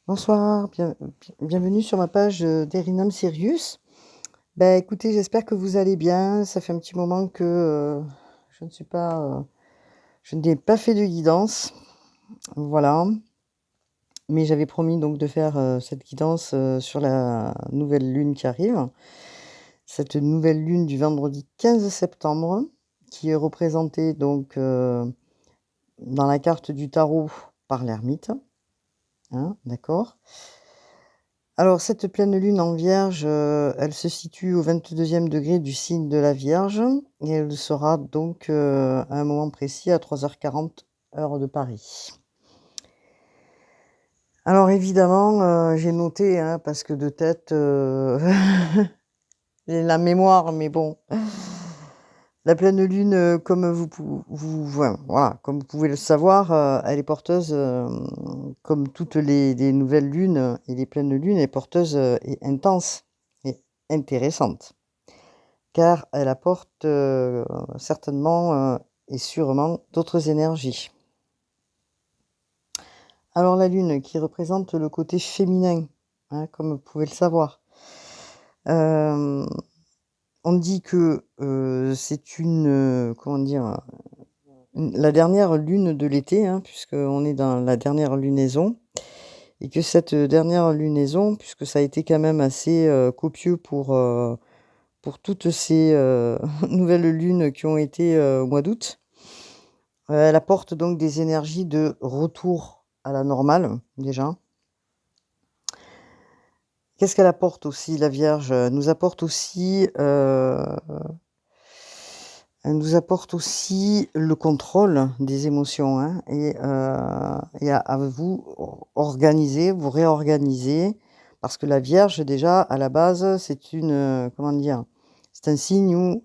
Bonsoir, bienvenue sur ma page d'Erinam Sirius. Écoutez, j'espère que vous allez bien. Ça fait un petit moment que je ne suis pas, je n'ai pas fait de guidance, voilà. Mais j'avais promis donc de faire cette guidance sur la nouvelle lune qui arrive. Cette nouvelle lune du vendredi 15 septembre, qui est représentée donc dans la carte du tarot par l'ermite. Hein, d'accord. Alors cette pleine lune en Vierge, elle se situe au 22e degré du signe de la Vierge et elle sera donc, à un moment précis à 3h40 heure de Paris. Alors évidemment, j'ai noté, hein, parce que de tête, j'ai la mémoire, mais bon. La pleine lune, comme comme vous pouvez le savoir, elle est porteuse, comme toutes les nouvelles lunes et les pleines lunes, elle est porteuse, et intense et intéressante. Car elle apporte, certainement, et sûrement d'autres énergies. Alors la lune qui représente le côté féminin, hein, comme vous pouvez le savoir. On dit que, c'est une, comment dire? La dernière lune de l'été, hein, puisqu'on est dans la dernière lunaison et que cette dernière lunaison, puisque ça a été quand même assez, copieux pour toutes ces, nouvelles lunes qui ont été, au mois d'août, elle apporte donc des énergies de retour à la normale, déjà. Qu'est-ce qu'elle apporte aussi, la Vierge? Elle nous apporte aussi le contrôle des émotions, hein, et à vous organiser, vous réorganiser. Parce que la Vierge déjà à la base, c'est une, comment dire? C'est un signe où,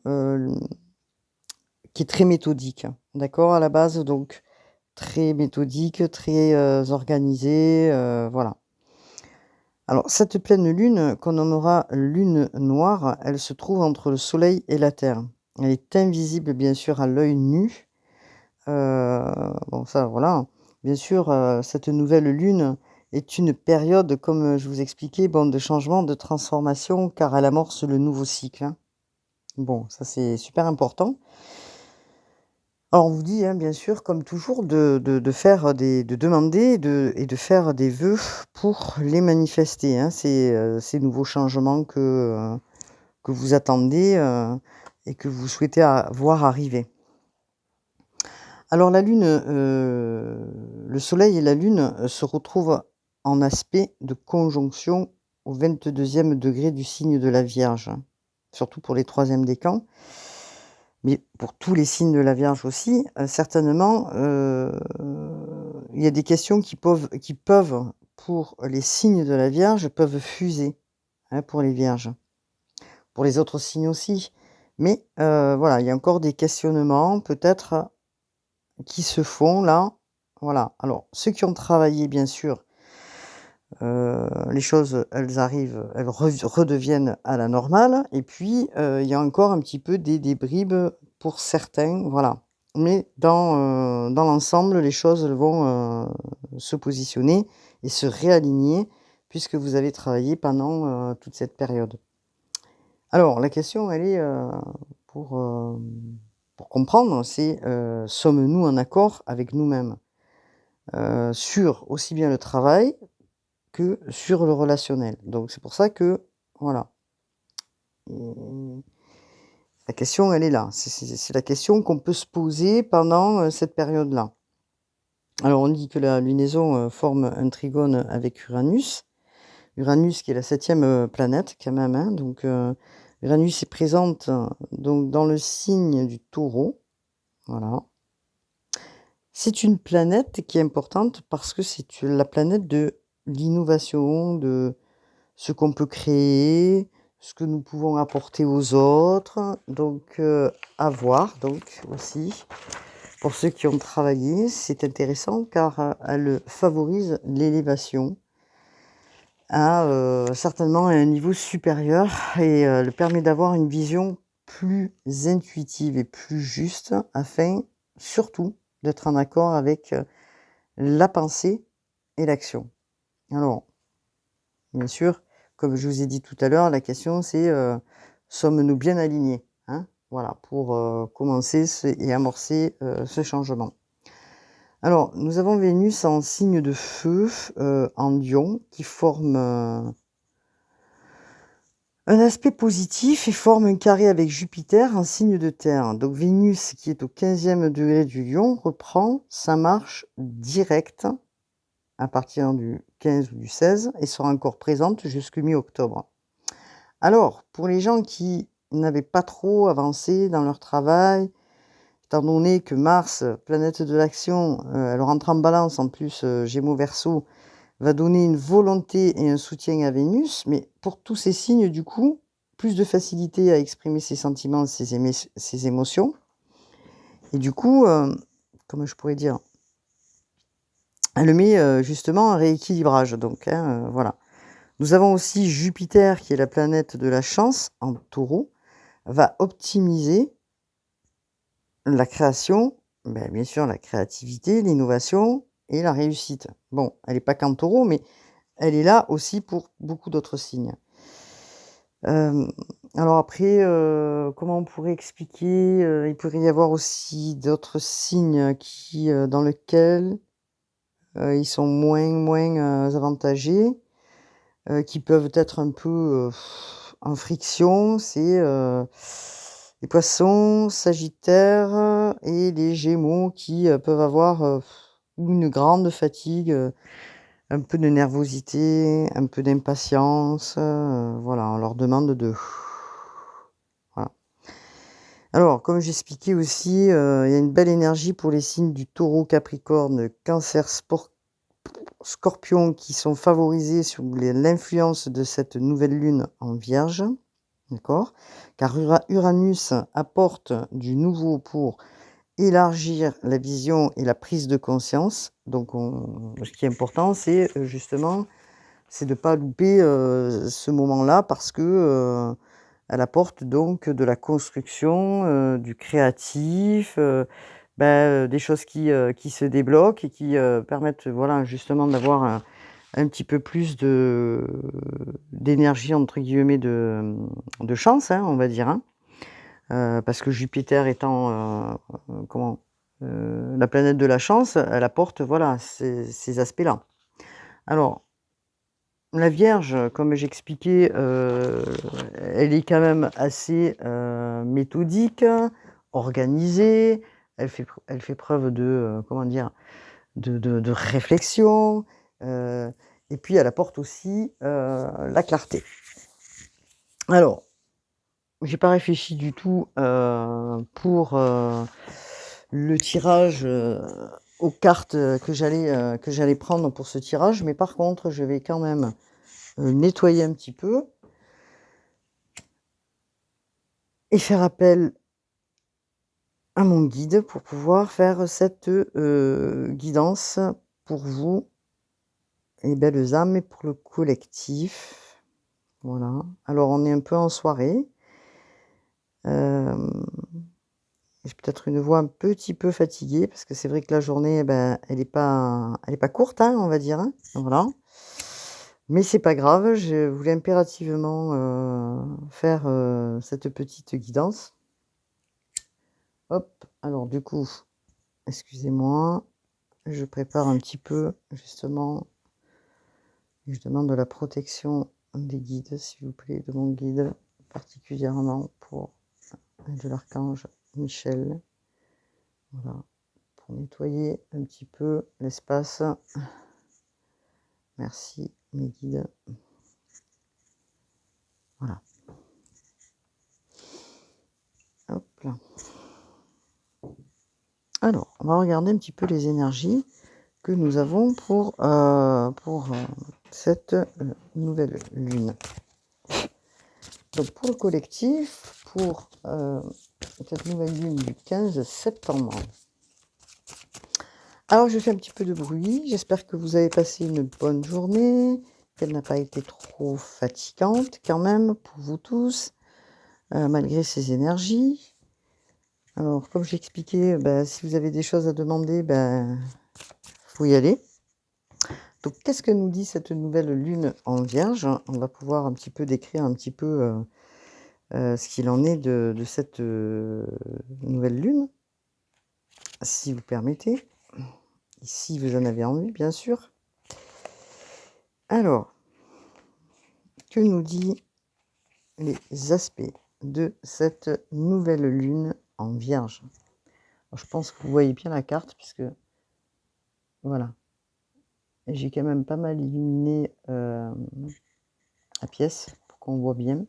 qui est très méthodique, d'accord? À la base, donc très méthodique, très, organisé, voilà. Alors cette pleine lune, qu'on nommera lune noire, elle se trouve entre le soleil et la terre. Elle est invisible bien sûr à l'œil nu. Bon ça voilà. Bien sûr, cette nouvelle lune est une période, comme je vous expliquais, bon, de changement, de transformation, car elle amorce le nouveau cycle, hein. Bon, ça c'est super important. Alors on vous dit, hein, bien sûr, comme toujours, de faire de demander et de faire des vœux pour les manifester, hein, ces nouveaux changements que vous attendez, et que vous souhaitez voir arriver. Alors la lune, le soleil et la lune, se retrouvent en aspect de conjonction au 22e degré du signe de la Vierge, hein, surtout pour les 3e décans, mais pour tous les signes de la Vierge aussi, certainement, il y a des questions qui peuvent, pour les signes de la Vierge, peuvent fuser, hein, pour les Vierges. Pour les autres signes aussi, mais voilà, il y a encore des questionnements peut-être qui se font là, voilà. Alors ceux qui ont travaillé bien sûr, les choses elles arrivent, elles redeviennent à la normale et puis, il y a encore un petit peu des bribes pour certains, voilà. Mais dans l'ensemble, les choses elles vont, se positionner et se réaligner puisque vous avez travaillé pendant, toute cette période. Alors la question elle est, pour, pour comprendre, c'est, sommes-nous en accord avec nous-mêmes? Sur aussi bien le travail que sur le relationnel. Donc c'est pour ça que voilà. Mmh, la question elle est là. C'est la question qu'on peut se poser pendant, cette période-là. Alors on dit que la lunaison, forme un trigone avec Uranus. Uranus qui est la 7e, planète quand même, hein, donc Uranus est présente donc dans le signe du Taureau, voilà. C'est une planète qui est importante parce que c'est la planète de l'innovation, de ce qu'on peut créer, ce que nous pouvons apporter aux autres, donc à voir donc aussi. Pour ceux qui ont travaillé, c'est intéressant car, elle favorise l'élévation à, certainement à un niveau supérieur et le permet d'avoir une vision plus intuitive et plus juste afin, surtout, d'être en accord avec, la pensée et l'action. Alors, bien sûr, comme je vous ai dit tout à l'heure, la question c'est, sommes-nous bien alignés? Hein? Voilà, pour, commencer et amorcer, ce changement. Alors, nous avons Vénus en signe de feu, en Lion, qui forme, un aspect positif et forme un carré avec Jupiter en signe de terre. Donc Vénus, qui est au 15e degré du Lion, reprend sa marche directe à partir du 15 ou du 16 et sera encore présente jusqu'au mi-octobre. Alors, pour les gens qui n'avaient pas trop avancé dans leur travail, étant donné que Mars, planète de l'action, elle rentre en Balance, en plus, Gémeaux Verseau, va donner une volonté et un soutien à Vénus, mais pour tous ces signes, du coup, plus de facilité à exprimer ses sentiments, ses émotions. Et du coup, comment je pourrais dire? Elle met justement un rééquilibrage, donc, hein, voilà. Nous avons aussi Jupiter, qui est la planète de la chance, en Taureau, va optimiser la création, ben, bien sûr la créativité, l'innovation et la réussite. Bon, elle n'est pas qu'en Taureau, mais elle est là aussi pour beaucoup d'autres signes. Alors après, comment on pourrait expliquer? Il pourrait y avoir aussi d'autres signes qui, dans lesquels, ils sont moins, avantagés, qui peuvent être un peu, en friction. C'est, les Poissons, Sagittaire et les Gémeaux qui, peuvent avoir, une grande fatigue, un peu de nervosité, un peu d'impatience, voilà, on leur demande de voilà. Alors, comme j'expliquais aussi, il y a une belle énergie pour les signes du Taureau, Capricorne, Cancer, Scorpion qui sont favorisés sous l'influence de cette nouvelle lune en Vierge, d'accord? Car Uranus apporte du nouveau pour élargir la vision et la prise de conscience. Donc ce qui est important, c'est, justement, c'est de ne pas louper, ce moment-là parce que, elle apporte donc de la construction, du créatif, des choses qui se débloquent et qui, permettent, voilà, justement d'avoir un petit peu plus d'énergie entre guillemets de chance, hein, on va dire, hein. Parce que Jupiter étant, la planète de la chance, elle apporte, voilà, ces aspects-là. Alors, la Vierge, comme j'expliquais, elle est quand même assez, méthodique, organisée. Elle fait preuve de, comment dire? De réflexion, et puis elle apporte aussi, la clarté. Alors, j'ai pas réfléchi du tout, pour, le tirage, aux cartes, que j'allais prendre pour ce tirage, mais par contre, je vais quand même, nettoyer un petit peu et faire appel à mon guide pour pouvoir faire cette, guidance pour vous, les belles âmes, et pour le collectif. Voilà. Alors on est un peu en soirée. Hem, j'ai peut-être une voix un petit peu fatiguée parce que c'est vrai que la journée, eh ben, elle est pas courte, hein, on va dire, hein. Voilà. Mais c'est pas grave, je voulais impérativement, faire, cette petite guidance. Hop, alors du coup, excusez-moi, je prépare un petit peu justement et je demande de la protection des guides, s'il vous plaît, de mon guide, particulièrement pour de l'archange Michel. Voilà, pour nettoyer un petit peu l'espace. Merci mes guides. Voilà. Hop là. Alors, on va regarder un petit peu les énergies que nous avons pour cette, nouvelle lune. Donc pour le collectif, pour, cette nouvelle lune du 15 septembre. Alors je fais un petit peu de bruit, j'espère que vous avez passé une bonne journée, qu'elle n'a pas été trop fatigante quand même pour vous tous, malgré ces énergies. Alors comme j'expliquais, si vous avez des choses à demander, faut y aller. Donc qu'est-ce que nous dit cette nouvelle lune en Vierge? On va pouvoir un petit peu décrire un petit peu, ce qu'il en est de cette, nouvelle lune, si vous permettez, et si vous en avez envie, bien sûr. Alors, que nous dit les aspects de cette nouvelle lune en Vierge? Alors, je pense que vous voyez bien la carte puisque voilà, j'ai quand même pas mal illuminé, la pièce pour qu'on voit bien.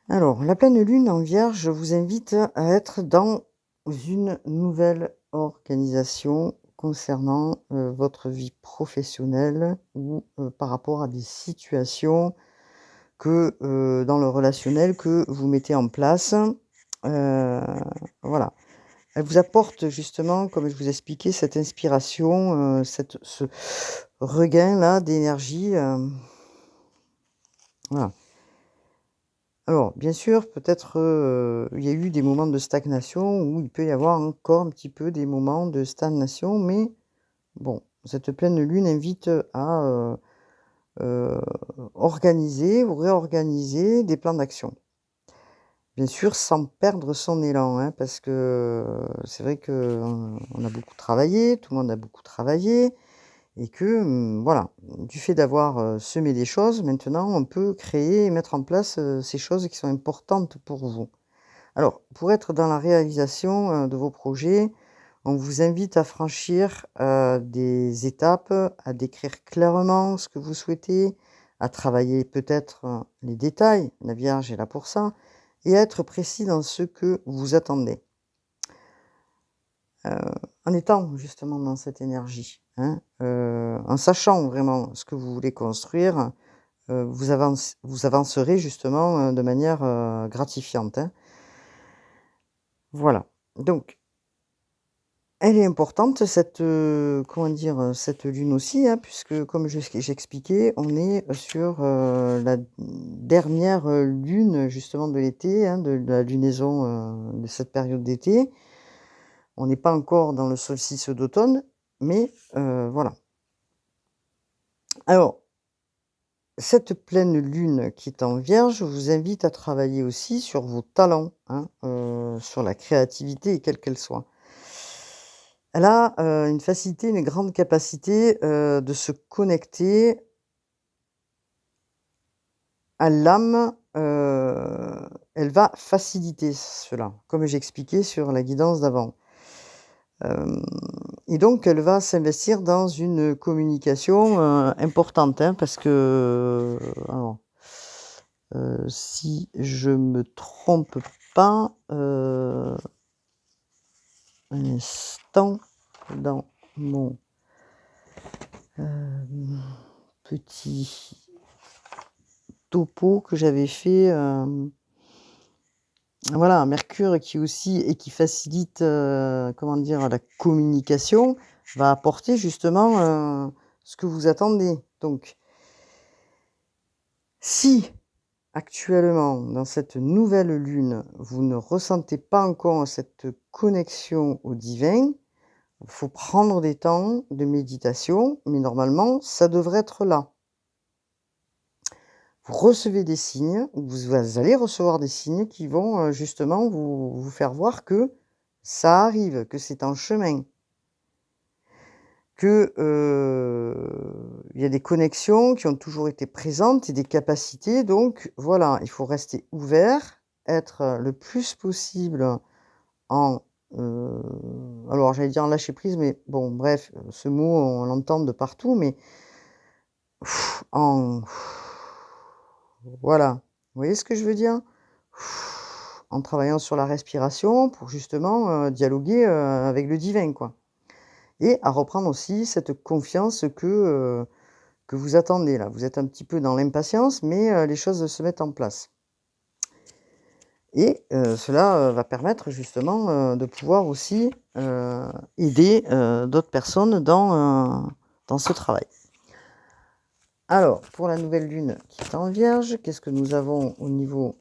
Alors, la pleine lune en Vierge vous invite à être dans une nouvelle organisation concernant, votre vie professionnelle ou, par rapport à des situations que, dans le relationnel que vous mettez en place. Voilà. Elle vous apporte justement, comme je vous expliquais, cette inspiration, ce regain-là d'énergie, voilà. Alors, bien sûr, peut-être, il y a eu des moments de stagnation où il peut y avoir encore un petit peu des moments de stagnation, mais bon, cette pleine lune invite à, heu, organiser ou réorganiser des plans d'action. Bien sûr, sans perdre son élan, hein, parce que c'est vrai qu'on a beaucoup travaillé, tout le monde a beaucoup travaillé et que, voilà, du fait d'avoir, semé des choses, maintenant on peut créer et mettre en place, ces choses qui sont importantes pour vous. Alors, pour être dans la réalisation, de vos projets, on vous invite à franchir, des étapes, à décrire clairement ce que vous souhaitez, à travailler peut-être, les détails, la Vierge est là pour ça, et à être précis dans ce que vous attendez. Heu, En étant justement dans cette énergie, hein, en sachant vraiment ce que vous voulez construire, vous avancerez justement, de manière, gratifiante, hein. Voilà, donc elle est importante cette, comment dire? Cette lune aussi, hein, puisque comme j'expliquais, on est sur, la dernière, lune justement de l'été, hein, de la lunaison, de cette période d'été. On n'est pas encore dans le solstice d'automne, mais voilà. Alors, cette pleine lune qui est en Vierge vous invite à travailler aussi sur vos talents, hein, sur la créativité, quelle qu'elle soit. Elle a, une facilité, une grande capacité, de se connecter à l'âme, elle va faciliter cela, comme j'expliquais sur la guidance d'avant. Hem Et donc elle va s'investir dans une communication, importante, hein, parce que, alors, si je me trompe pas, un instant dans mon, petit topo que j'avais fait, voilà, Mercure qui aussi et qui facilite, comment dire? La communication, va apporter justement, ce que vous attendez. Donc si actuellement, dans cette nouvelle lune, vous ne ressentez pas encore cette connexion au divin, il faut prendre des temps de méditation, mais normalement, ça devrait être là. Vous recevez des signes, vous allez recevoir des signes qui vont, justement vous faire voir que ça arrive, que c'est en chemin, que, il y a des connexions qui ont toujours été présentes et des capacités donc voilà, il faut rester ouvert, être, le plus possible en, heu, alors j'allais dire en lâcher prise, mais bon bref, ce mot on l'entend de partout, mais en voilà. Vous voyez ce que je veux dire? En travaillant sur la respiration pour justement, dialoguer, avec le divin, quoi. Et à reprendre aussi cette confiance que vous attendez là. Vous êtes un petit peu dans l'impatience, mais, les choses se mettent en place. Et cela, va permettre justement, de pouvoir aussi, aider, d'autres personnes dans ce travail. Alors, pour la nouvelle lune qui est en Vierge, qu'est-ce que nous avons au niveau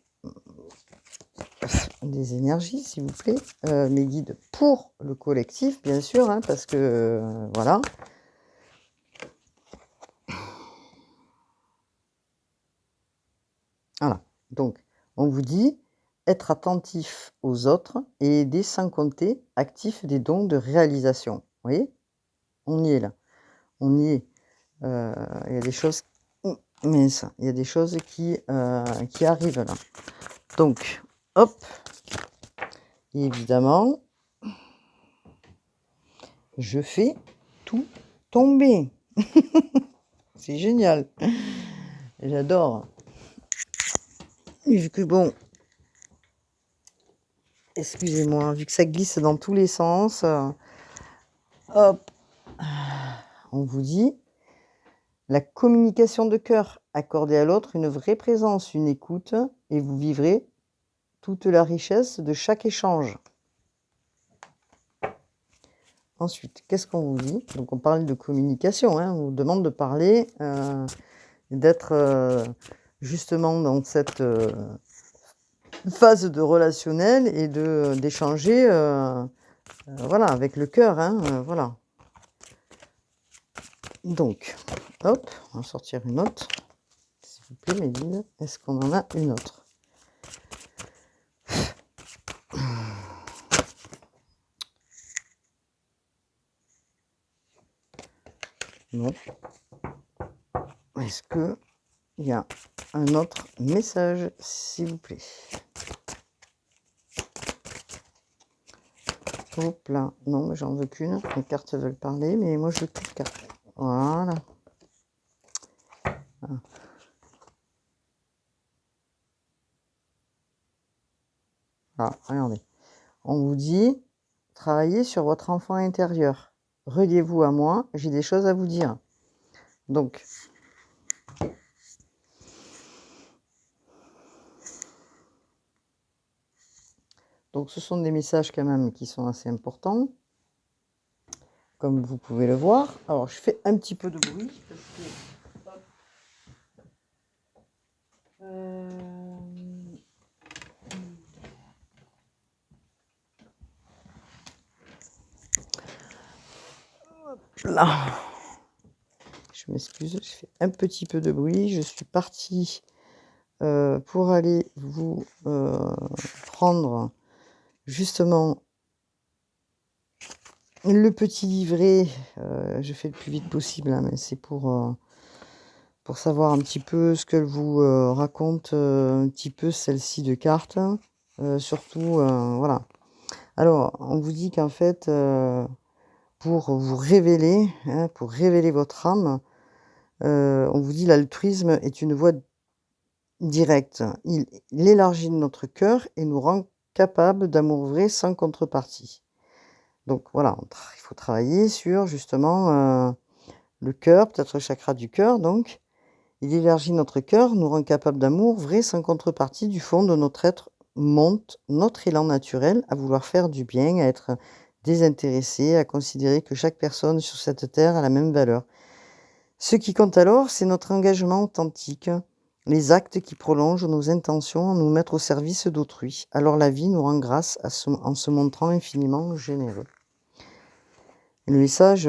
des énergies, s'il vous plaît? Mes guides pour le collectif, bien sûr, hein, parce que, voilà. Voilà. Donc, on vous dit être attentif aux autres et aider sans compter, actif des dons de réalisation. Vous voyez? On y est là. On y est. Il y a des choses il y a des choses qui arrivent là. Donc, hop, évidemment, je fais tout tomber. C'est génial. J'adore. Vu que bon, excusez-moi, vu que ça glisse dans tous les sens, hop, on vous dit la communication de cœur, accorder à l'autre une vraie présence, une écoute, et vous vivrez toute la richesse de chaque échange. Ensuite, qu'est-ce qu'on vous dit? Donc on parle de communication, hein, on vous demande de parler, d'être justement dans cette phase de relationnel et d'échanger voilà, avec le cœur, hein, voilà. Donc, hop, on va sortir une autre. S'il vous plaît, Méline, est-ce qu'on en a une autre? Non. Est-ce que il y a un autre message, s'il vous plaît? Hop là, non, mais j'en veux qu'une. Les cartes veulent parler, mais moi je veux plus de cartes. Voilà. Ah, regardez. On vous dit, travaillez sur votre enfant intérieur. Reliez-vous à moi, j'ai des choses à vous dire. Donc, ce sont des messages quand même qui sont assez importants, comme vous pouvez le voir. Alors, je fais un petit peu de bruit, parce que... hop. Là, je m'excuse, je fais un petit peu de bruit. Je suis partie pour aller vous prendre justement le petit livret. Je fais le plus vite possible, hein, mais c'est pour savoir un petit peu ce qu'elle vous raconte, un petit peu celle-ci de cartes. Surtout, voilà. Alors, on vous dit qu'en fait, pour vous révéler, hein, pour révéler votre âme, on vous dit l'altruisme est une voie directe. Il élargit notre cœur et nous rend capables d'amour vrai sans contrepartie. Donc voilà, il faut travailler sur justement le cœur, peut-être le chakra du cœur. Donc, il élargit notre cœur, nous rend capables d'amour vrai sans contrepartie. Du fond de notre être monte notre élan naturel à vouloir faire du bien, à être désintéressé, à considérer que chaque personne sur cette terre a la même valeur. Ce qui compte alors, c'est notre engagement authentique, les actes qui prolongent nos intentions, nous mettre au service d'autrui. Alors la vie nous rend grâce en se montrant infiniment généreux. Et le message,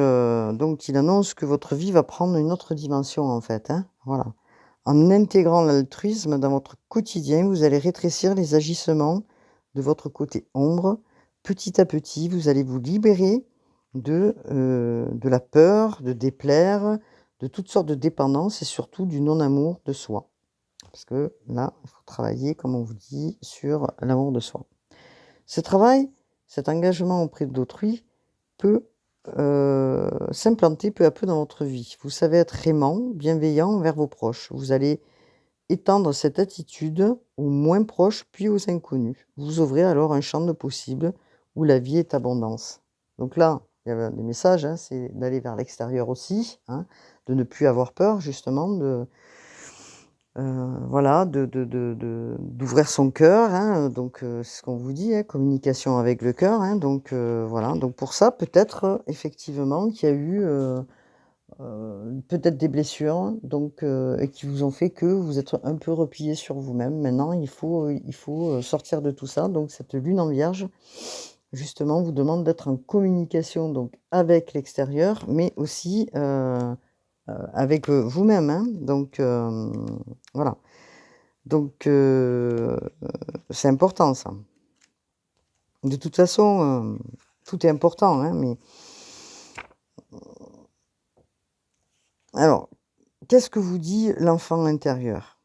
donc, il annonce que votre vie va prendre une autre dimension, en fait, hein, voilà. En intégrant l'altruisme dans votre quotidien, vous allez rétrécir les agissements de votre côté ombre. Petit à petit, vous allez vous libérer de la peur, de déplaire, de toutes sortes de dépendances et surtout du non-amour de soi. Parce que là, il faut travailler, comme on vous dit, sur l'amour de soi. Ce travail, cet engagement auprès d'autrui peut s'implanter peu à peu dans votre vie. Vous savez être aimant, bienveillant envers vos proches. Vous allez étendre cette attitude aux moins proches puis aux inconnus. Vous ouvrez alors un champ de possibles où la vie est abondance. Donc là, il y a des messages, hein, c'est d'aller vers l'extérieur aussi, hein, de ne plus avoir peur justement, voilà, d'ouvrir son cœur, hein, donc c'est ce qu'on vous dit, hein, communication avec le cœur, hein, donc voilà. Donc pour ça, peut-être effectivement qu'il y a eu peut-être des blessures, donc et qui vous ont fait que vous êtes un peu replié sur vous-même. Maintenant, il faut sortir de tout ça. Donc cette lune en Vierge, justement, vous demande d'être en communication donc avec l'extérieur, mais aussi avec vous-même, hein, donc voilà. Donc c'est important ça. De toute façon, tout est important, hein, mais alors, qu'est-ce que vous dit l'enfant intérieur?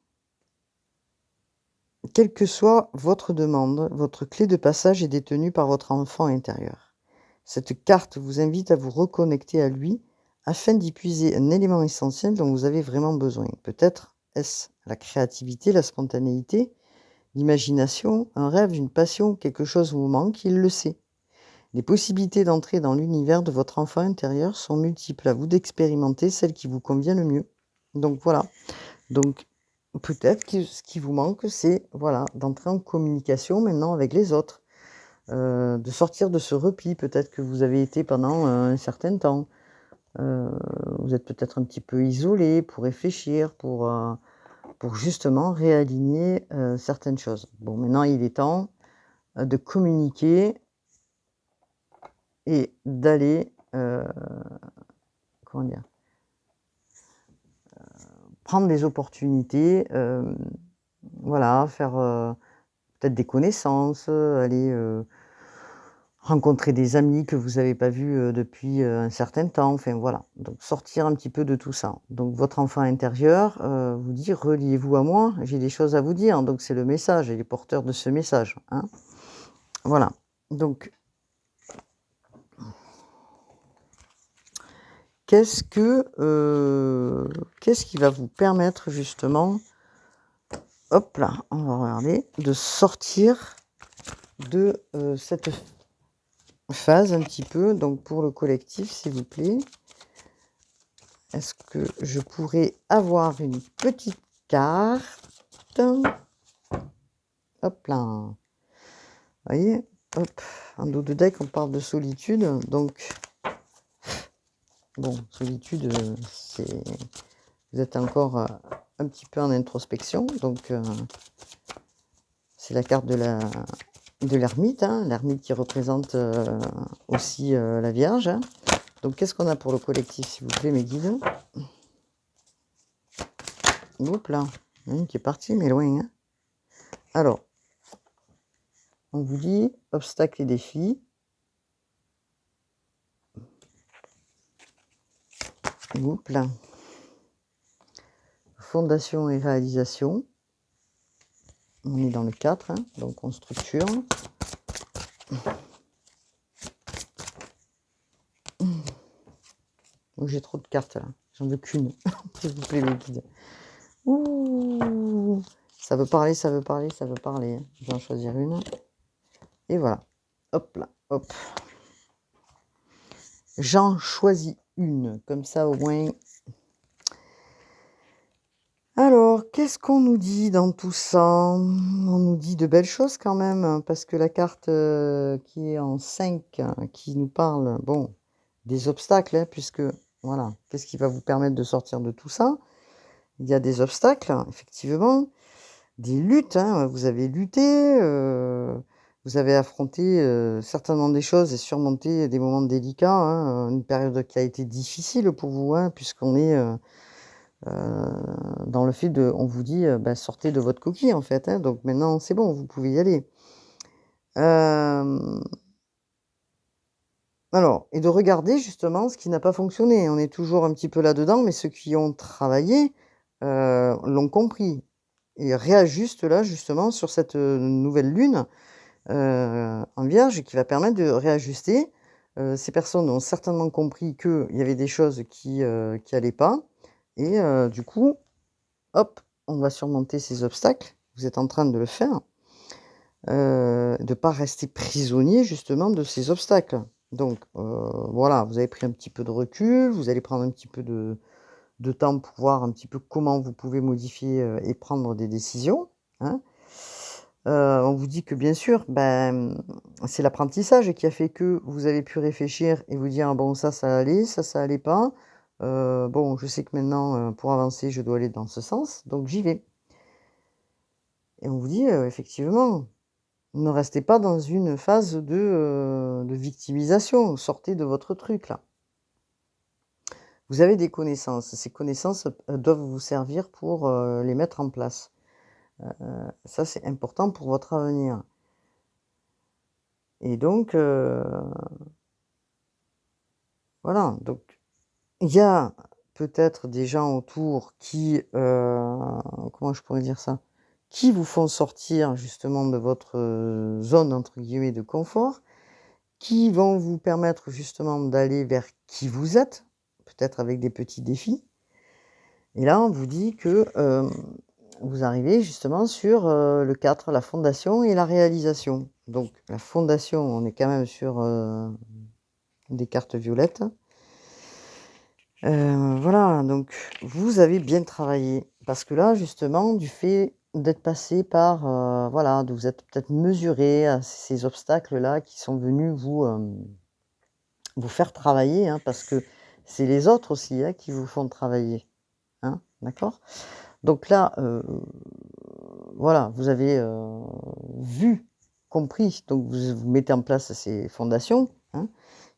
Quelle que soit votre demande, votre clé de passage est détenue par votre enfant intérieur. Cette carte vous invite à vous reconnecter à lui afin d'y puiser un élément essentiel dont vous avez vraiment besoin. Peut-être est-ce la créativité, la spontanéité, l'imagination, un rêve, une passion, quelque chose vous manque, il le sait. Les possibilités d'entrer dans l'univers de votre enfant intérieur sont multiples. À vous d'expérimenter celle qui vous convient le mieux. Donc voilà. Donc peut-être que ce qui vous manque, c'est voilà, d'entrer en communication maintenant avec les autres, de sortir de ce repli. Peut-être que vous avez été pendant un certain temps. Vous êtes peut-être un petit peu isolé pour réfléchir, pour justement réaligner certaines choses. Bon, maintenant il est temps de communiquer et d'aller, comment dire, prendre des opportunités, voilà, faire peut-être des connaissances, aller rencontrer des amis que vous n'avez pas vus depuis un certain temps, enfin voilà. Donc sortir un petit peu de tout ça. Donc votre enfant intérieur vous dit: «Reliez-vous à moi, j'ai des choses à vous dire». Donc c'est le message, il est porteur de ce message, hein. Voilà. Donc qu'est-ce qui va vous permettre justement, hop là, on va regarder, de sortir de cette phase un petit peu, donc pour le collectif, s'il vous plaît. Est-ce que je pourrais avoir une petite carte? Hop là. Vous voyez? Hop. En dos de deck, on parle de solitude. Donc, bon, solitude, c'est... Vous êtes encore un petit peu en introspection. Donc, c'est la carte de l'ermite, hein, l'ermite qui représente aussi la Vierge. Hein. Donc, qu'est-ce qu'on a pour le collectif, s'il vous plaît, mes guides? Oups là, qui est parti, mais loin. Hein. Alors, on vous dit obstacles et défis. Oups là. Fondation et réalisation. On est dans le 4, hein, donc on structure. Oh, j'ai trop de cartes là, j'en veux qu'une, s'il vous plaît mes guides. Ouh, ça veut parler, ça veut parler, ça veut parler. Hein. Je vais en choisir une. Et voilà. Hop là, hop. J'en choisis une, comme ça au moins. Alors, qu'est-ce qu'on nous dit dans tout ça? On nous dit de belles choses quand même, hein, parce que la carte qui est en 5, qui nous parle, bon, des obstacles, hein, puisque, voilà, qu'est-ce qui va vous permettre de sortir de tout ça? Il y a des obstacles, effectivement, des luttes, hein, vous avez lutté, vous avez affronté certainement des choses et surmonté des moments délicats, hein, une période qui a été difficile pour vous, hein, puisqu'on est dans le fait de on vous dit, bah, sortez de votre coquille en fait, hein, donc maintenant c'est bon, vous pouvez y aller. Alors et de regarder justement ce qui n'a pas fonctionné. On est toujours un petit peu là-dedans, mais ceux qui ont travaillé, l'ont compris et réajustent là justement sur cette, nouvelle lune, en Vierge qui va permettre de réajuster. Ces personnes ont certainement compris qu'il y avait des choses qui allaient pas et du coup hop, on va surmonter ces obstacles. Vous êtes en train de le faire. De pas rester prisonnier justement de ces obstacles. Donc voilà, vous avez pris un petit peu de recul, vous allez prendre un petit peu de temps pour voir un petit peu comment vous pouvez modifier, et prendre des décisions, hein. On vous dit que bien sûr, ben, c'est l'apprentissage qui a fait que vous avez pu réfléchir et vous dire: «Bon ça allait, ça allait pas. Bon je sais que maintenant, pour avancer je dois aller dans ce sens, donc j'y vais». Et on vous dit, effectivement, ne restez pas dans une phase de victimisation, sortez de votre truc là. Vous avez des connaissances, ces connaissances, doivent vous servir pour, les mettre en place. Ça, c'est important pour votre avenir et donc voilà, donc il y a peut-être des gens autour qui, comment je pourrais dire ça? Qui vous font sortir justement de votre, «zone» entre guillemets de confort, qui vont vous permettre justement d'aller vers qui vous êtes, peut-être avec des petits défis et là, on vous dit que, vous arrivez justement sur, le 4, la fondation et la réalisation. Donc la fondation, on est quand même sur, des cartes violettes. Voilà, donc vous avez bien travaillé parce que là, justement, du fait d'être passé par, voilà, de vous être peut-être mesuré à ces obstacles-là qui sont venus vous, vous faire travailler, hein, parce que c'est les autres aussi, hein, qui vous font travailler, hein, d'accord? Donc là, voilà, vous avez, vu, compris, donc vous mettez en place ces fondations, hein.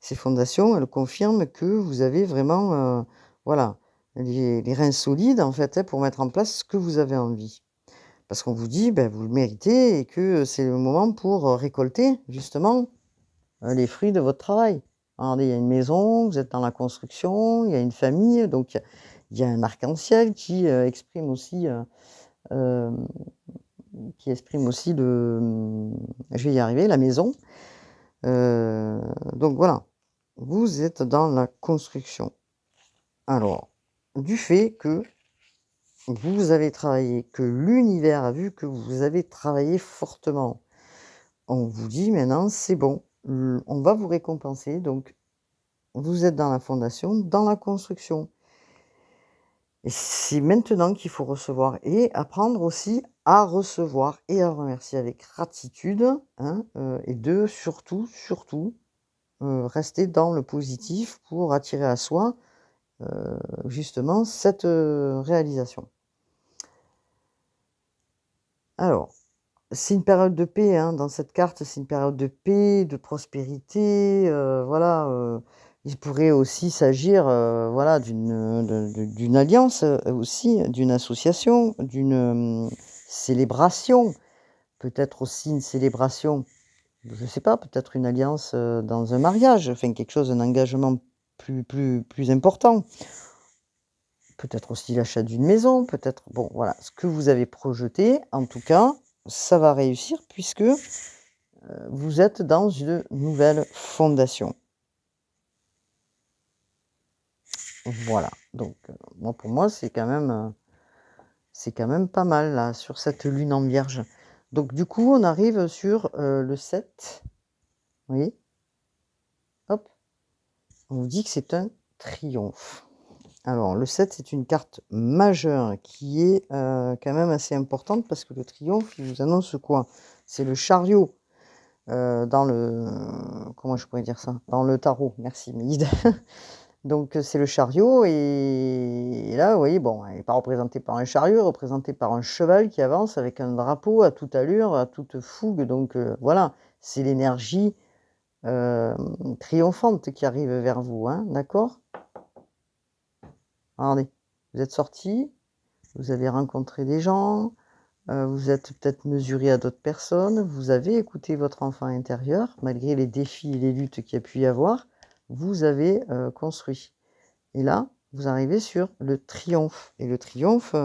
Ces fondations, elles confirment que vous avez vraiment, voilà, les reins solides, en fait, hein, pour mettre en place ce que vous avez envie. Parce qu'on vous dit, ben, vous le méritez et que c'est le moment pour, récolter justement, les fruits de votre travail. Regardez, il y a une maison, vous êtes dans la construction, il y a une famille, donc il y a un arc-en-ciel qui, exprime aussi, hem qui exprime aussi le, je vais y arriver, la maison. Donc voilà, vous êtes dans la construction. Alors, du fait que vous avez travaillé, que l'univers a vu que vous avez travaillé fortement, on vous dit maintenant: «C'est bon, on va vous récompenser», donc vous êtes dans la fondation, dans la construction. Et c'est maintenant qu'il faut recevoir et apprendre aussi à recevoir et à remercier avec gratitude, hein, et de surtout, surtout, rester dans le positif pour attirer à soi, justement cette, réalisation. Alors, c'est une période de paix, hein, dans cette carte, c'est une période de paix, de prospérité, voilà, il pourrait aussi s'agir, voilà, d'une alliance, aussi, d'une association, d'une, célébration, peut-être aussi une célébration, je ne sais pas, peut-être une alliance, dans un mariage, enfin quelque chose, un engagement plus important. Peut-être aussi l'achat d'une maison, peut-être bon voilà, ce que vous avez projeté, en tout cas, ça va réussir puisque, vous êtes dans une nouvelle fondation. Voilà, donc moi pour moi, c'est quand même pas mal là, sur cette lune en vierge. Donc du coup, on arrive sur, le 7. Oui, hop, on vous dit que c'est un triomphe. Alors le 7, c'est une carte majeure qui est, quand même assez importante parce que le triomphe, il vous annonce quoi? C'est le chariot, dans le, comment je pourrais dire ça? Dans le tarot, merci mes guides. Donc c'est le chariot et là, vous voyez, bon, elle est pas représentée par un chariot, elle est représentée par un cheval qui avance avec un drapeau à toute allure, à toute fougue, donc voilà, c'est l'énergie, triomphante qui arrive vers vous, hein, d'accord? Regardez, vous êtes sortis, vous avez rencontré des gens, vous êtes peut-être mesurés à d'autres personnes, vous avez écouté votre enfant intérieur, malgré les défis et les luttes qu'il y a pu y avoir, vous avez, construit. Et là, vous arrivez sur le triomphe et le triomphe,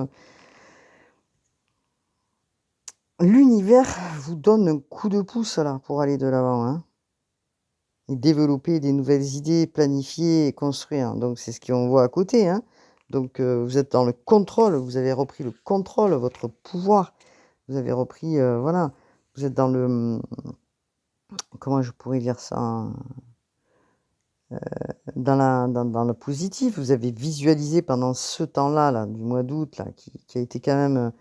l'univers vous donne un coup de pouce là pour aller de l'avant, hein et développer des nouvelles idées, planifier et construire. Donc c'est ce qu'on voit à côté, hein. Donc vous êtes dans le contrôle, vous avez repris le contrôle, votre pouvoir. Vous avez repris, voilà, vous êtes dans le, comment je pourrais dire ça? Dans le positif. Vous avez visualisé pendant ce temps-là, là, du mois d'août là, qui a été quand même,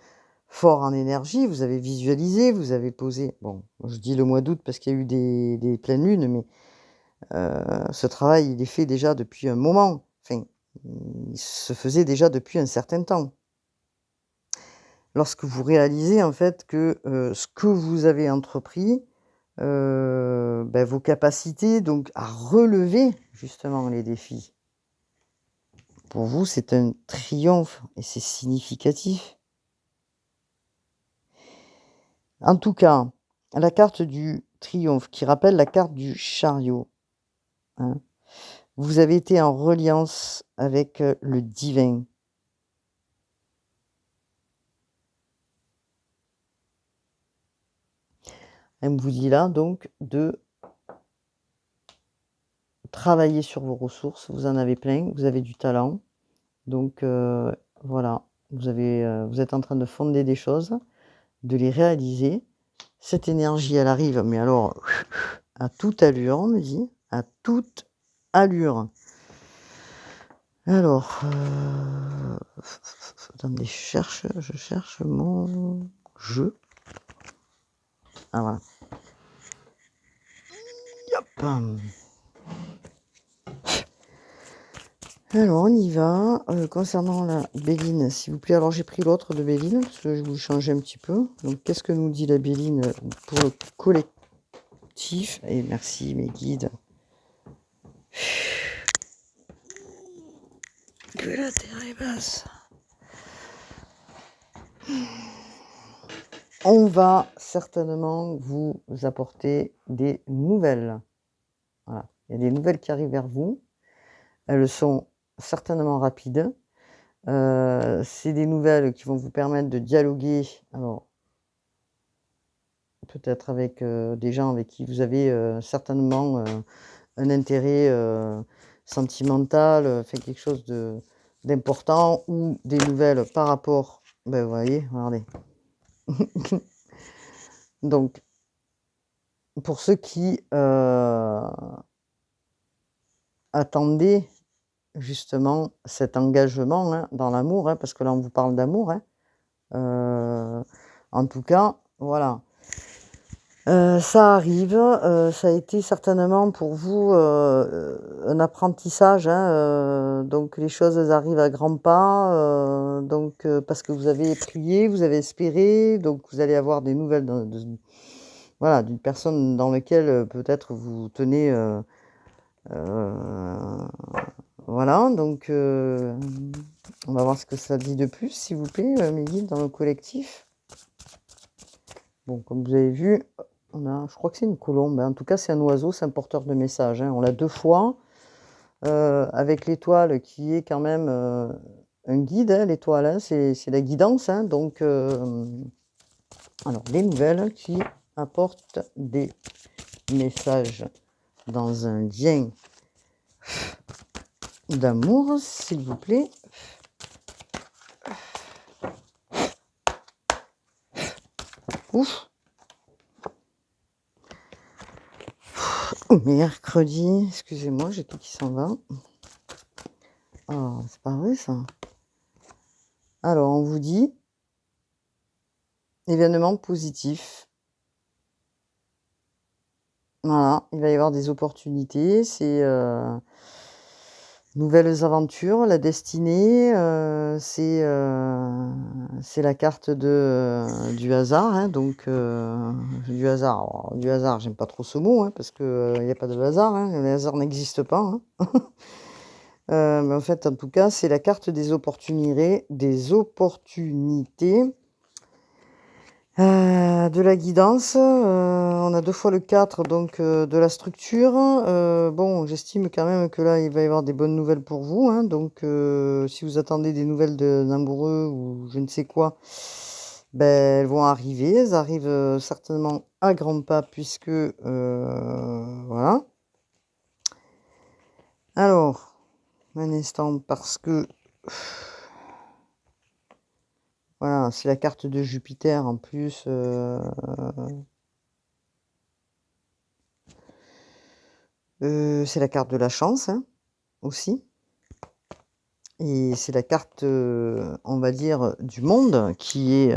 fort en énergie. Vous avez visualisé, vous avez posé, bon, je dis le mois d'août parce qu'il y a eu des pleines lunes, mais ce travail, il est fait déjà depuis un moment. Enfin, il se faisait déjà depuis un certain temps. Lorsque vous réalisez en fait que, ce que vous avez entrepris, bah, vos capacités donc à relever justement les défis, pour vous, c'est un triomphe et c'est significatif. En tout cas, la carte du triomphe qui rappelle la carte du chariot, hein. Vous avez été en reliance avec, le divin. Elle vous dit là donc de travailler sur vos ressources, vous en avez plein, vous avez du talent. Donc voilà, vous êtes en train de fonder des choses, de les réaliser. Cette énergie, elle arrive, mais alors à toute allure, on me dit, à toute allure. Alors, attendez, je cherche mon jeu. Ah voilà. Hop. Alors on y va. Concernant la Béline, s'il vous plaît. Alors j'ai pris l'autre de Béline, parce que je vais vous changer un petit peu. Donc qu'est-ce que nous dit la Béline pour le collectif? Et merci mes guides. Que la terre est basse. On va certainement vous apporter des nouvelles. Voilà. Il y a des nouvelles qui arrivent vers vous. Elles sont certainement rapides. C'est des nouvelles qui vont vous permettre de dialoguer, alors peut-être avec, des gens avec qui vous avez, certainement, un intérêt, sentimental, fait quelque chose d'important ou des nouvelles par rapport ben, vous voyez, regardez. Donc pour ceux qui, attendaient justement cet engagement, hein, dans l'amour, hein, parce que là on vous parle d'amour, hein. En tout cas, voilà. Ça arrive, ça a été certainement pour vous, un apprentissage, hein, donc les choses elles arrivent à grands pas, donc parce que vous avez prié, vous avez espéré, donc vous allez avoir des nouvelles voilà, d'une personne dans laquelle, peut-être vous tenez, voilà, donc on va voir ce que ça dit de plus, s'il vous plaît, mes guides dans le collectif. Bon, comme vous avez vu, on a je crois que c'est une colombe, hein. En tout cas, c'est un oiseau, c'est un porteur de message, hein. On l'a 2 fois, avec l'étoile qui est quand même, un guide, hein, l'étoile, hein, c'est la guidance, hein, donc alors les nouvelles qui apportent des messages dans un lien d'amour, s'il vous plaît. Ouf! Mercredi, excusez-moi, j'ai tout qui s'en va. Oh, c'est pas vrai ça. Alors on vous dit événement positif. Voilà, il va y avoir des opportunités, c'est, nouvelles aventures, la destinée, c'est la carte du hasard, hein, donc du hasard. Alors, du hasard, j'aime pas trop ce mot, hein, parce que, il y a pas de hasard, hein, le hasard n'existe pas, hein. Mais en fait, en tout cas, c'est la carte des opportunités, de la guidance, on a 2 fois le 4 donc de la structure. Bon, j'estime quand même que là, il va y avoir des bonnes nouvelles pour vous, hein, donc si vous attendez des nouvelles d'un amoureux ou je ne sais quoi, ben elles vont arriver. Elles arrivent, certainement à grands pas puisque, voilà. Alors, un instant parce que voilà, c'est la carte de Jupiter en plus, c'est la carte de la chance, hein, aussi et c'est la carte, on va dire, du monde qui est,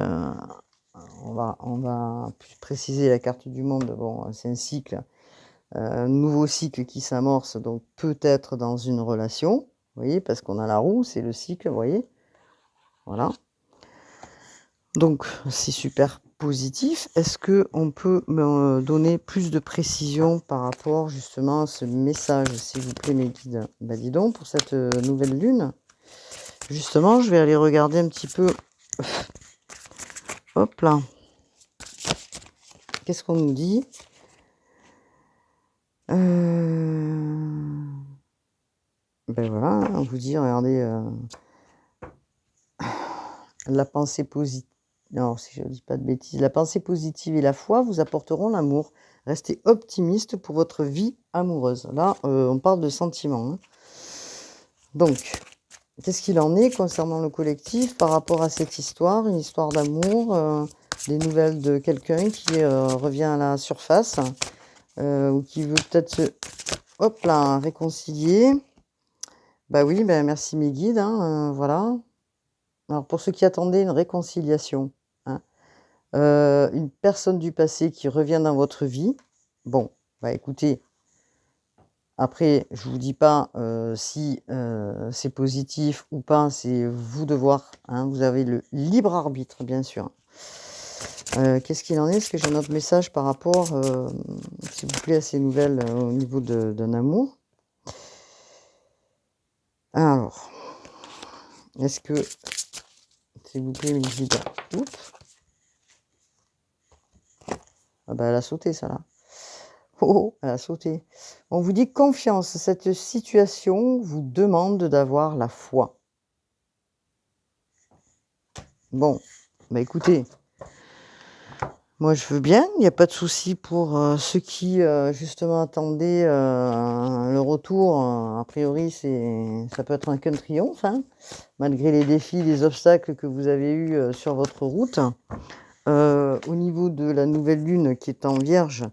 on va plus préciser la carte du monde. Bon, c'est un cycle, un nouveau cycle qui s'amorce donc peut-être dans une relation. Vous voyez? Parce qu'on a la roue, c'est le cycle, vous voyez? Voilà. Donc c'est super positif. Est-ce qu'on peut me donner plus de précision par rapport justement à ce message, s'il vous plaît, mes guides? Bah, dis donc, pour cette, nouvelle lune, justement, je vais aller regarder un petit peu. Hop là. qu'est-ce qu'on nous dit? Ben voilà, on vous dit, regardez, la pensée positive. Alors, si je ne dis pas de bêtises, la pensée positive et la foi vous apporteront l'amour. Restez optimiste pour votre vie amoureuse. Là, on parle de sentiments, hein. Donc, qu'est-ce qu'il en est concernant le collectif par rapport à cette histoire, une histoire d'amour, des nouvelles de quelqu'un qui revient à la surface ou qui veut peut-être se, hop là, réconcilier. Bah oui, ben merci mes guides, hein, voilà. Alors pour ceux qui attendaient une réconciliation, hein, une personne du passé qui revient dans votre vie, bon, bah écoutez, après je vous dis pas, si, c'est positif ou pas, c'est vous de voir, hein, vous avez le libre arbitre bien sûr. Qu'est-ce qu'il en est? Est-ce que j'ai un autre message par rapport, s'il vous plaît, à ces nouvelles, au niveau d'un amour? Alors, est-ce que s'il vous plaît mes guides, oups, ah bah, elle a sauté celle-là. Oh, oh, elle a sauté. On vous dit confiance, cette situation vous demande d'avoir la foi. Bon, bah écoutez, moi je veux bien, il n'y a pas de souci pour ceux qui justement attendaient le retour. A priori, ça peut être qu'un triomphe, hein, malgré les défis, les obstacles que vous avez eus sur votre route. Au niveau de la nouvelle lune qui est en Vierge,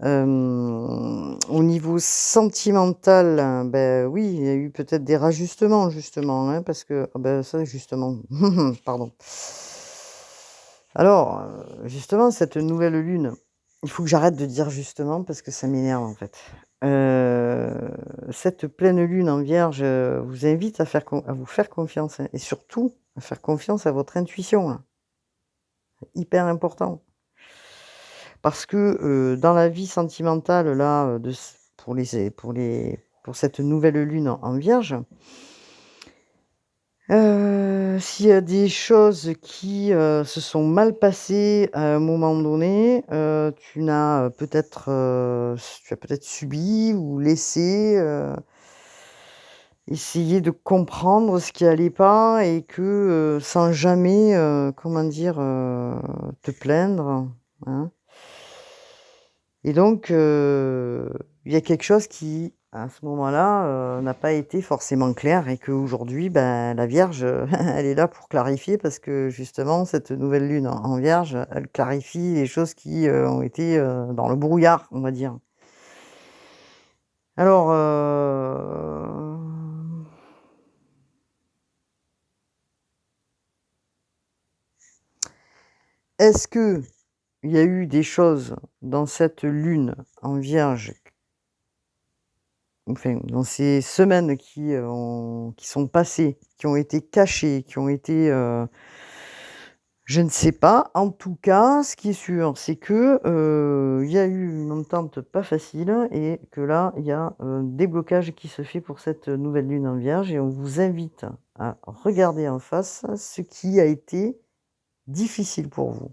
au niveau sentimental, oui, il y a eu peut-être des rajustements justement, hein, parce que ça justement, pardon. Alors, justement cette nouvelle lune, il faut que j'arrête de dire justement parce que ça m'énerve en fait. Cette pleine lune en Vierge, vous invite à vous faire confiance, hein, et surtout à faire confiance à votre intuition, hein. Hyper important. Parce que, dans la vie sentimentale là, de c pour cette nouvelle lune en Vierge, s'il y a des choses qui, se sont mal passées à un moment donné, tu as peut-être subi ou laissé, essayer de comprendre ce qui allait pas et que, sans jamais, comment dire, te plaindre, hein. Et donc, il y a quelque chose qui, à ce moment-là, n'a pas été forcément clair et qu'aujourd'hui, la Vierge, elle est là pour clarifier parce que justement cette nouvelle lune en Vierge, elle clarifie les choses qui, ont été, dans le brouillard, on va dire. Alors, est-ce qu'il y a eu des choses dans cette lune en Vierge, enfin, dans ces semaines qui sont passées, qui ont été cachées, qui ont été, je ne sais pas. En tout cas, ce qui est sûr, c'est que, il y a eu une entente pas facile et que là, il y a un déblocage qui se fait pour cette nouvelle lune en Vierge et on vous invite à regarder en face ce qui a été difficile pour vous.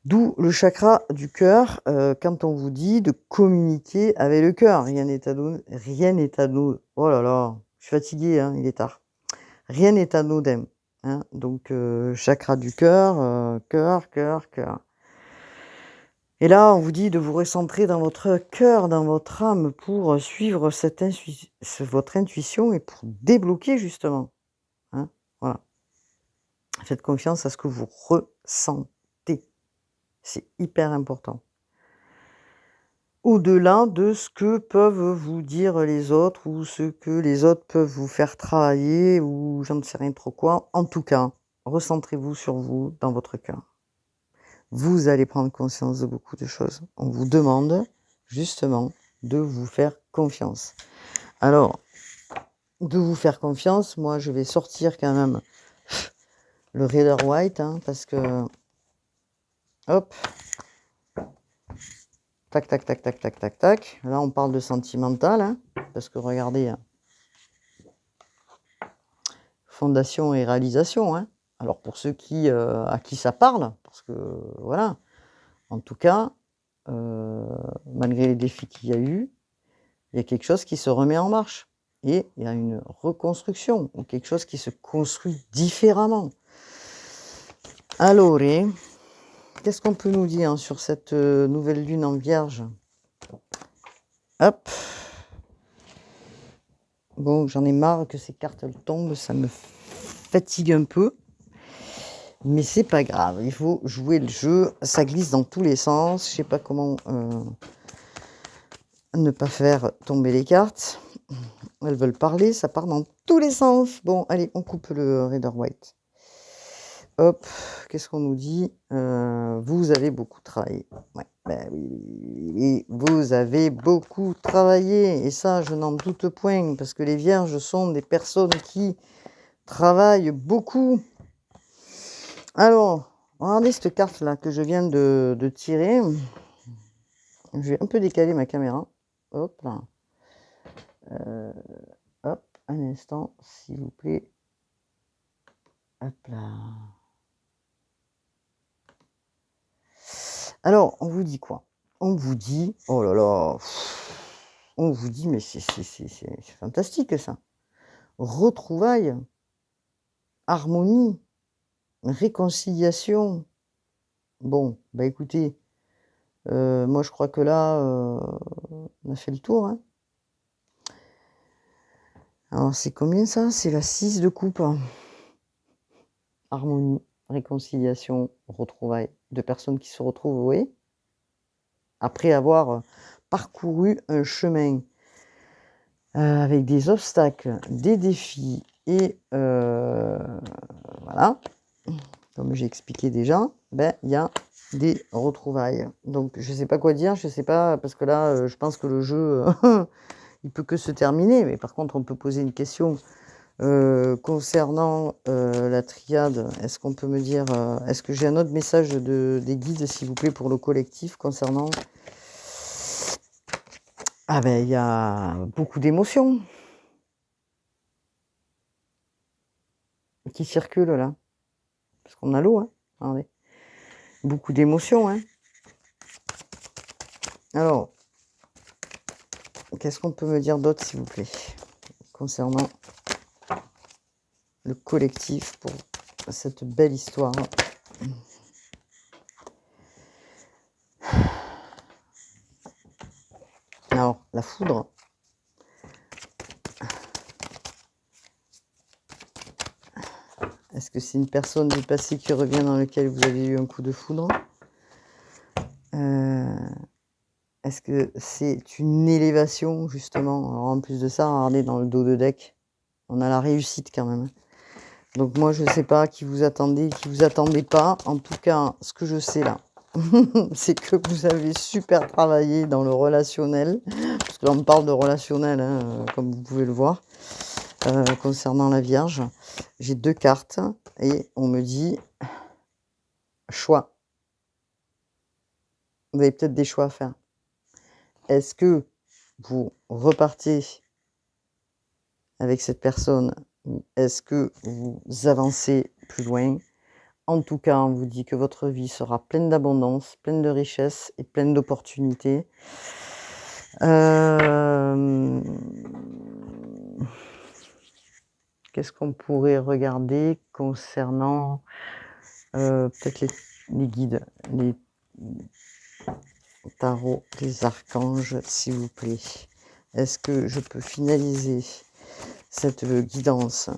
D'où le chakra du cœur, quand on vous dit de communiquer avec le cœur. Rien n'est anodin. Oh là là, je suis fatiguée, hein, il est tard. Rien n'est anodin, hein, donc chakra du cœur, cœur, cœur, cœur. Et là, on vous dit de vous recentrer dans votre cœur, dans votre âme pour suivre votre intuition et pour débloquer justement, hein, voilà. Faites confiance à ce que vous ressentez, c'est hyper important. Au-delà de ce que peuvent vous dire les autres ou ce que les autres peuvent vous faire travailler ou j'en ne sais rien trop quoi. En tout cas, recentrez-vous sur vous, dans votre cœur. Vous allez prendre conscience de beaucoup de choses. On vous demande justement de vous faire confiance. Alors, de vous faire confiance, moi je vais sortir quand même le Rider White, hein, parce que, hop, tac, tac, tac, tac, tac, tac, tac. Là, on parle de sentimental, hein, parce que regardez, hein, fondation et réalisation, hein. Alors pour ceux à qui ça parle, parce que voilà, En tout cas, malgré les défis qu'il y a eu, il y a quelque chose qui se remet en marche et il y a une reconstruction ou quelque chose qui se construit différemment. Alors, qu'est-ce qu'on peut nous dire sur cette nouvelle lune en Vierge? Hop. Bon, j'en ai marre que ces cartes elles tombent, ça me fatigue un peu. Mais c'est pas grave, il faut jouer le jeu, ça glisse dans tous les sens, je sais pas comment ne pas faire tomber les cartes. Elles veulent parler, ça part dans tous les sens. Bon, allez, on coupe le Rider-Waite. Hop, qu'est-ce qu'on nous dit? Vous avez beaucoup travaillé. Ouais, ben oui, vous avez beaucoup travaillé. Et ça, je n'en doute point, parce que les Vierges sont des personnes qui travaillent beaucoup. Alors, regardez cette carte-là que je viens de tirer. Je vais un peu décaler ma caméra. Hop là. Hop, un instant, s'il vous plaît. Hop là. Alors, on vous dit quoi? On vous dit, oh là là, on vous dit, mais c'est fantastique ça. Retrouvailles, harmonie, réconciliation. Bon, bah écoutez, moi je crois que là, on a fait le tour. Hein. Alors c'est combien ça? C'est la 6 de coupe. Harmonie, réconciliation, retrouvailles. Deux personnes qui se retrouvent, vous voyez? Après avoir parcouru un chemin avec des obstacles, des défis et voilà, comme j'ai expliqué déjà, ben il y a des retrouvailles. Donc je sais pas quoi dire, je sais pas, parce que là je pense que le jeu il peut que se terminer, mais par contre on peut poser une question concernant la triade. Est-ce qu'on peut me dire, est-ce que j'ai un autre message des guides s'il vous plaît pour le collectif concernant... Ah ben il y a beaucoup d'émotions qui circulent là. Parce qu'on a l'eau, hein. Regardez. Beaucoup d'émotions, hein. Alors, qu'est-ce qu'on peut me dire d'autre, s'il vous plaît, concernant le collectif pour cette belle histoire. Alors, la foudre. Est-ce que c'est une personne du passé qui revient dans lequel vous avez eu un coup de foudre? Est-ce que c'est une élévation, justement? Alors, en plus de ça, regardez dans le dos de deck, on a la réussite quand même. Donc moi, je ne sais pas qui vous attendez, qui vous attendez pas. En tout cas, ce que je sais là, c'est que vous avez super travaillé dans le relationnel. Parce que là, on parle de relationnel, hein, comme vous pouvez le voir, concernant la Vierge. J'ai deux cartes et on me dit choix. Vous avez peut-être des choix à faire. Est-ce que vous repartez avec cette personne ou est-ce que vous avancez plus loin? En tout cas, on vous dit que votre vie sera pleine d'abondance, pleine de richesse et pleine d'opportunités. Qu'est-ce qu'on pourrait regarder concernant peut-être les guides, les tarots des archanges, s'il vous plaît. Est-ce que je peux finaliser cette guidance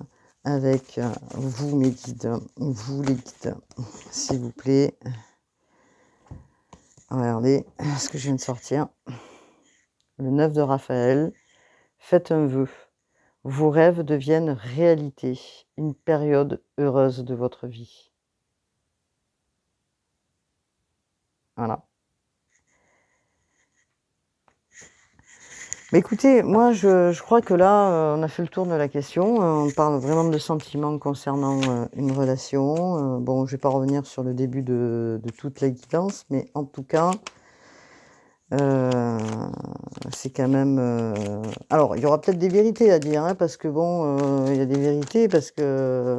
avec vous, mes guides, vous les guides, s'il vous plaît? Regardez ce que je viens de sortir. Le 9 de Raphaël. Faites un vœu. Vos rêves deviennent réalité. Une période heureuse de votre vie. Voilà. Mais écoutez, moi je crois que là, on a fait le tour de la question. On parle vraiment de sentiments concernant une relation. Bon, je ne vais pas revenir sur le début de toute la guidance, mais en tout cas, Heu, c'est quand même, alors il y aura peut-être des vérités à dire, hein, parce que bon, il y a des vérités parce que,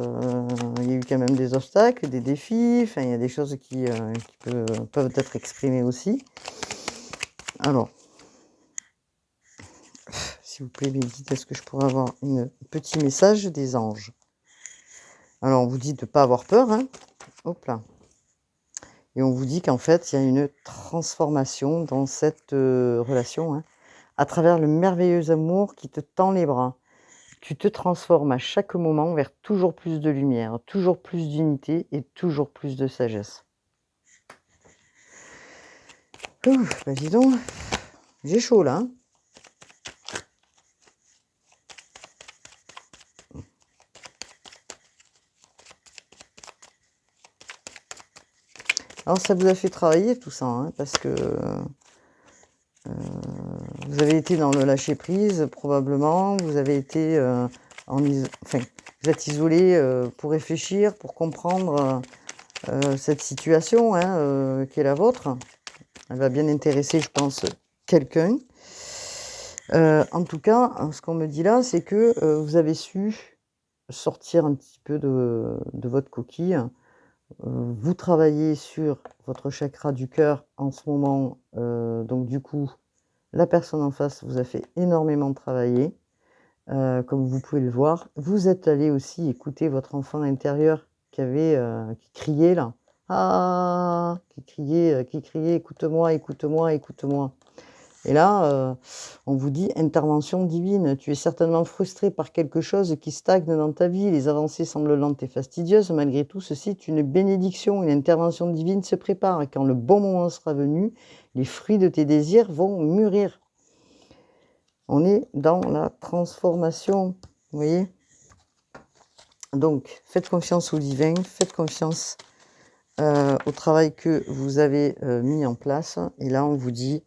il y a eu quand même des obstacles, des défis, enfin il y a des choses qui peuvent être exprimées aussi. Alors, s'il vous plaît, mes guides, est-ce que je pourrais avoir un petit message des anges? Alors on vous dit de ne pas avoir peur, hein. Hop là. Et on vous dit qu'en fait, il y a une transformation dans cette, relation, hein, à travers le merveilleux amour qui te tend les bras. Tu te transformes à chaque moment vers toujours plus de lumière, toujours plus d'unité et toujours plus de sagesse. Ouf, bah, dis donc, j'ai chaud là, hein. Alors ça vous a fait travailler tout ça, hein, parce que, vous avez été dans le lâcher prise probablement, vous avez été, enfin, vous êtes isolés, pour réfléchir, pour comprendre, cette situation, hein, qui est la vôtre. Elle va bien intéresser, je pense, quelqu'un. En tout cas, ce qu'on me dit là, c'est que, vous avez su sortir un petit peu de votre coquille. Vous travaillez sur votre chakra du cœur en ce moment, donc du coup, la personne en face vous a fait énormément travailler, comme vous pouvez le voir. Vous êtes allé aussi écouter votre enfant intérieur qui criait là. «Ah!» qui criait: «Écoute-moi, écoute-moi, écoute-moi». Et là, on vous dit: «Intervention divine, tu es certainement frustré par quelque chose qui stagne dans ta vie. Les avancées semblent lentes et fastidieuses. Malgré tout, ceci est une bénédiction. Une intervention divine se prépare et quand le bon moment sera venu, les fruits de tes désirs vont mûrir». On est dans la transformation, vous voyez? Donc faites confiance au divin, faites confiance, au travail que vous avez, mis en place et là, on vous dit: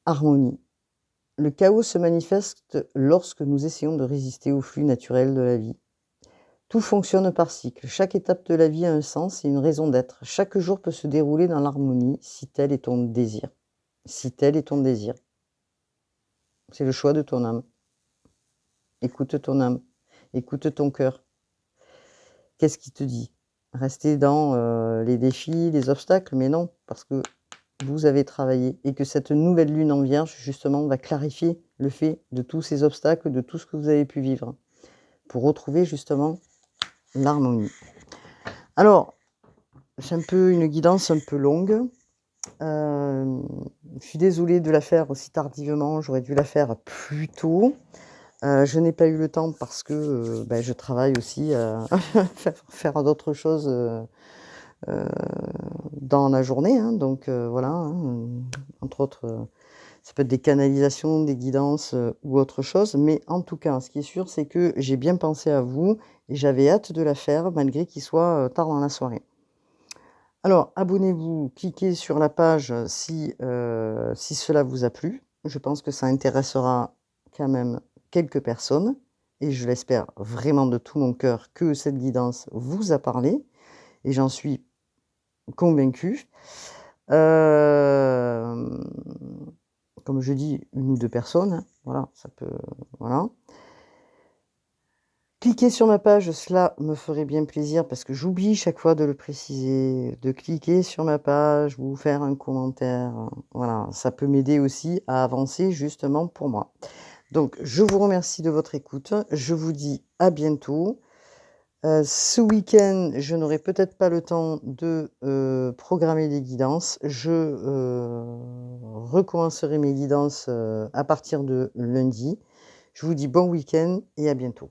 «Harmonie». Le chaos se manifeste lorsque nous essayons de résister au flux naturel de la vie. Tout fonctionne par cycle. Chaque étape de la vie a un sens et une raison d'être. Chaque jour peut se dérouler dans l'harmonie si tel est ton désir. Si tel est ton désir. C'est le choix de ton âme. Écoute ton âme. Écoute ton cœur. Qu'est-ce qui te dit? Rester dans les défis, les obstacles, mais non, parce que vous avez travaillé et que cette nouvelle lune en vierge, justement, va clarifier le fait de tous ces obstacles, de tout ce que vous avez pu vivre, pour retrouver justement l'harmonie. Alors, c'est un peu une guidance un peu longue. Je suis désolée de la faire aussi tardivement, j'aurais dû la faire plus tôt. Je n'ai pas eu le temps parce que, je travaille aussi à faire d'autres choses, dans la journée, hein, donc voilà, hein, entre autres, ça peut être des canalisations, des guidances, ou autre chose, mais en tout cas, ce qui est sûr, c'est que j'ai bien pensé à vous et j'avais hâte de la faire malgré qu'il soit, tard dans la soirée. Alors abonnez-vous, cliquez sur la page si cela vous a plu. Je pense que ça intéressera quand même quelques personnes et je l'espère vraiment de tout mon cœur que cette guidance vous a parlé et j'en suis convaincue. Hem, Comme je dis, 1 ou 2 personnes, hein, voilà, ça peut voilà. Cliquez sur ma page, cela me ferait bien plaisir parce que j'oublie chaque fois de le préciser, de cliquer sur ma page ou faire un commentaire, voilà, ça peut m'aider aussi à avancer justement pour moi. Donc je vous remercie de votre écoute, je vous dis à bientôt. Ce week-end, je n'aurai peut-être pas le temps de, programmer des guidances. Je, recommencerai mes guidances, à partir de lundi. Je vous dis bon week-end et à bientôt.